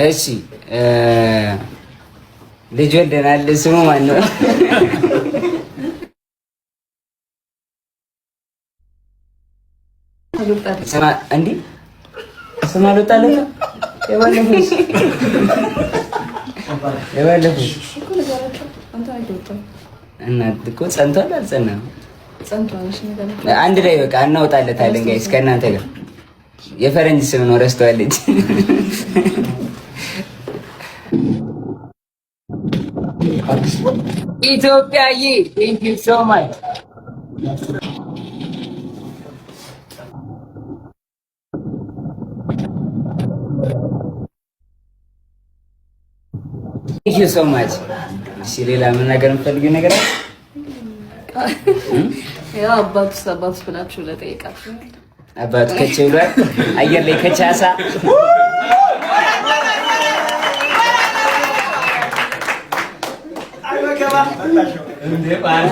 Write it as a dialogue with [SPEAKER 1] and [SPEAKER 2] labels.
[SPEAKER 1] እሺ ልጅ ወልደናል። ስሙ ማን ነው? እንዴ ስም አልወጣለትም። የባለፈው እናት እኮ ጸንቷል አልጸናም? አንድ ላይ በቃ እናወጣለታለን ጋይስ ከእናንተ ጋር። የፈረንጅ ስም ነው ረስተዋለች። ኢትዮጵያዬ ቴንክ ዩ ሶ ማች። ቴንክ ዩ ሶ ማች። እሺ ሌላ ምን ነገር የምትፈልጊው ነገር አለ?
[SPEAKER 2] ያው አባቱስ ብላችሁ ለጠይቃችሁ
[SPEAKER 1] አባቱ ከቼ ብሏል። አየር ላይ ከቻሳ እንዴ ባል